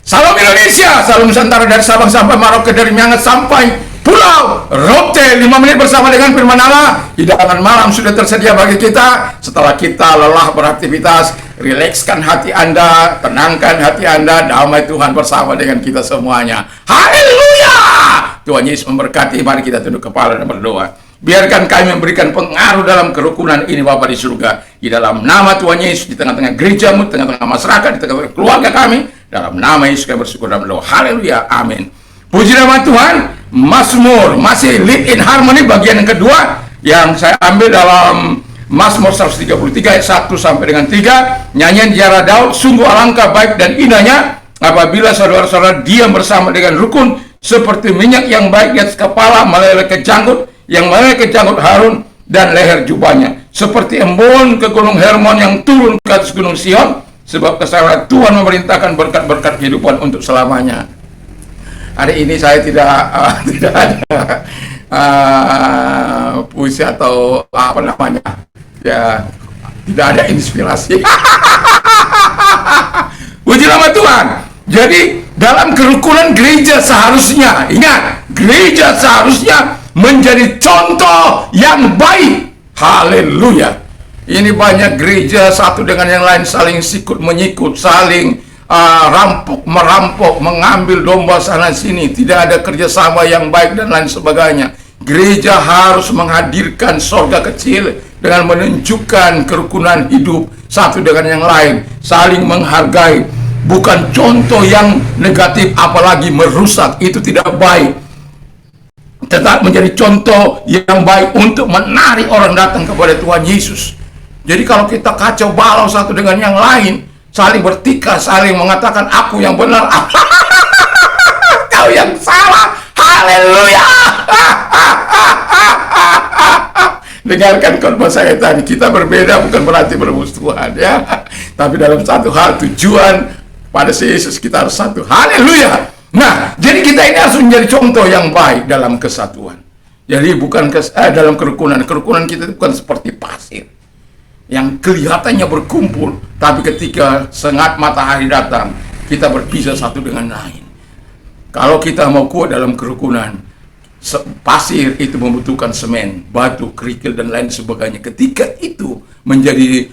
Salam Indonesia, salam Nusantara dari Sabang sampai Merauke, dari Miangas sampai Pulau Rote. 5 menit bersama dengan firman Allah. Hidangan malam sudah tersedia bagi kita. Setelah kita lelah beraktivitas, rilekskan hati Anda, tenangkan hati Anda, damai Tuhan bersama dengan kita semuanya. Haleluya! Tuhan Yesus memberkati. Mari kita tunduk kepala dan berdoa. Biarkan kami memberikan pengaruh dalam kerukunan ini, Bapa di surga. Di dalam nama Tuhan Yesus, di tengah-tengah gerejamu, di tengah-tengah masyarakat, di tengah-tengah keluarga kami. Dalam nama Yesus kami bersyukur dan berdoa. Haleluya, amin. Puji nama Tuhan. Mazmur masih lead in harmony bagian yang kedua, yang saya ambil dalam Mazmur 133 ayat 1 sampai dengan 3. Nyanyian Ziarah Daud, sungguh alangkah baik dan indahnya apabila saudara-saudara diam bersama dengan rukun, seperti minyak yang baik di atas kepala meleleh ke janggut, yang meleleh ke janggut Harun dan leher jubahnya, seperti embun ke gunung Hermon yang turun ke atas gunung Sion, sebab kesabaran Tuhan memerintahkan berkat-berkat kehidupan untuk selamanya. Hari ini saya tidak ada puisi atau apa namanya, ya tidak ada inspirasi. Puji nama Tuhan. Jadi dalam kerukunan gereja seharusnya, ingat, gereja seharusnya menjadi contoh yang baik. Haleluya. Ini banyak gereja satu dengan yang lain saling sikut menyikut, saling rampok merampok, mengambil domba sana sini, tidak ada kerjasama yang baik dan lain sebagainya. Gereja harus menghadirkan sorga kecil dengan menunjukkan kerukunan hidup satu dengan yang lain, saling menghargai, bukan contoh yang negatif apalagi merusak. Itu tidak baik. Tetap menjadi contoh yang baik untuk menarik orang datang kepada Tuhan Yesus. Jadi kalau kita kacau balau satu dengan yang lain, saling bertikai, saling mengatakan aku yang benar, kau yang salah. Haleluya. Dengarkan khotbah saya tadi, kita berbeda bukan berarti bermusuhan ya, tapi dalam satu hal, tujuan pada Yesus kita harus satu. Haleluya. Nah, jadi kita ini harus menjadi contoh yang baik dalam kesatuan. Jadi bukan dalam kerukunan. Kerukunan kita bukan seperti pasir yang kelihatannya berkumpul, tapi ketika sengat matahari datang, kita berpisah satu dengan lain. Kalau kita mau kuat dalam kerukunan, pasir itu membutuhkan semen, batu, kerikil, dan lain sebagainya. Ketika itu menjadi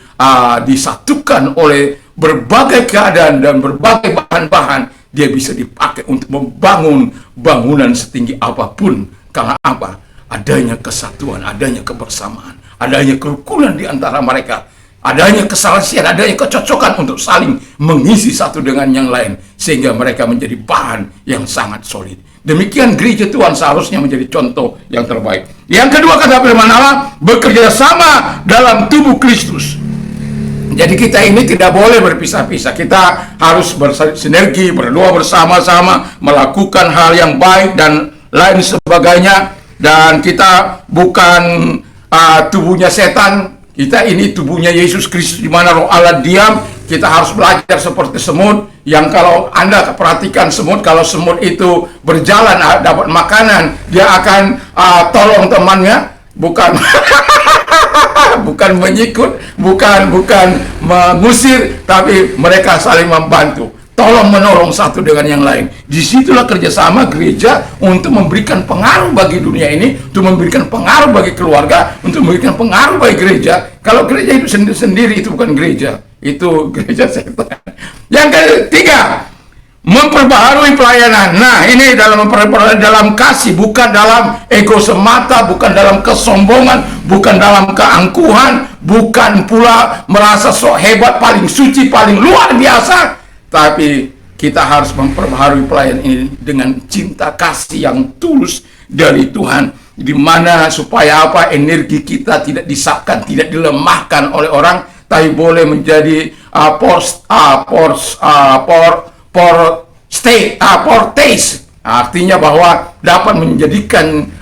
disatukan oleh berbagai keadaan dan berbagai bahan-bahan, dia bisa dipakai untuk membangun bangunan setinggi apapun. Karena apa? Adanya kesatuan, adanya kebersamaan, adanya kerukunan di antara mereka, adanya keselesian, adanya kecocokan untuk saling mengisi satu dengan yang lain, sehingga mereka menjadi bahan yang sangat solid. Demikian gereja Tuhan seharusnya menjadi contoh yang terbaik. Yang kedua, kata firman Allah, bekerja sama dalam tubuh Kristus. Jadi kita ini tidak boleh berpisah-pisah. Kita harus bersinergi, berdoa bersama-sama, melakukan hal yang baik dan lain sebagainya. Dan kita bukan tubuhnya setan, kita ini tubuhnya Yesus Kristus, di mana Roh Allah diam. Kita harus belajar seperti semut, yang kalau Anda perhatikan semut, kalau semut itu berjalan dapat makanan, dia akan tolong temannya, bukan bukan menyikut, bukan mengusir, tapi mereka saling membantu, tolong menolong satu dengan yang lain. Disitulah kerjasama gereja untuk memberikan pengaruh bagi dunia ini, untuk memberikan pengaruh bagi keluarga, untuk memberikan pengaruh bagi gereja. Kalau gereja itu sendiri itu bukan gereja, itu gereja setan. Yang ketiga, memperbaharui pelayanan. Nah, ini dalam kasih, bukan dalam ego semata, bukan dalam kesombongan, bukan dalam keangkuhan, bukan pula merasa sok hebat, paling suci, paling luar biasa. Tapi kita harus memperbaharui pelayanan ini dengan cinta kasih yang tulus dari Tuhan, di mana supaya apa? Energi kita tidak disapkan, tidak dilemahkan oleh orang, tapi boleh menjadi foretaste, artinya bahwa dapat menjadikan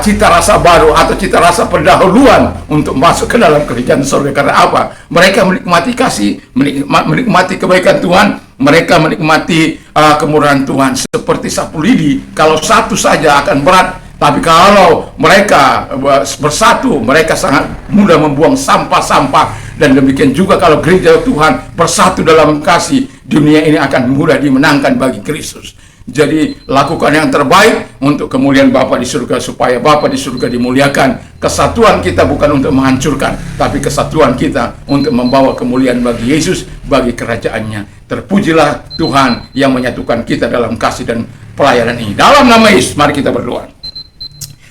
cita rasa baru atau cita rasa pendahuluan untuk masuk ke dalam kerajaan surga. Karena apa? Mereka menikmati kasih, menikmati kebaikan Tuhan, mereka menikmati kemurahan Tuhan. Seperti sapu lidi, kalau satu saja akan berat, tapi kalau mereka bersatu, mereka sangat mudah membuang sampah-sampah Dan demikian juga kalau gereja Tuhan bersatu dalam kasih, dunia ini akan mudah dimenangkan bagi Kristus. Jadi lakukan yang terbaik untuk kemuliaan Bapa di surga, supaya Bapa di surga dimuliakan. Kesatuan kita bukan untuk menghancurkan, tapi kesatuan kita untuk membawa kemuliaan bagi Yesus, bagi kerajaannya. Terpujilah Tuhan yang menyatukan kita dalam kasih dan pelayanan ini. Dalam nama Yesus, mari kita berdoa.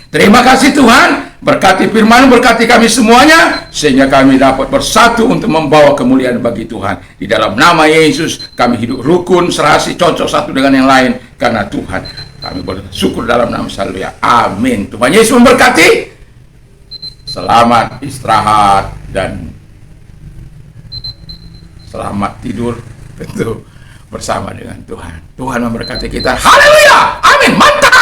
Terima kasih Tuhan, berkati firman, berkati kami semuanya, sehingga kami dapat bersatu untuk membawa kemuliaan bagi Tuhan. Di dalam nama Yesus, kami hidup rukun, serasi, cocok satu dengan yang lain, karena Tuhan. Kami bersyukur dalam nama Haleluya. Amin. Tuhan Yesus memberkati. Selamat istirahat dan selamat tidur tentu bersama dengan Tuhan. Tuhan memberkati kita. Haleluya. Amin. Mantap.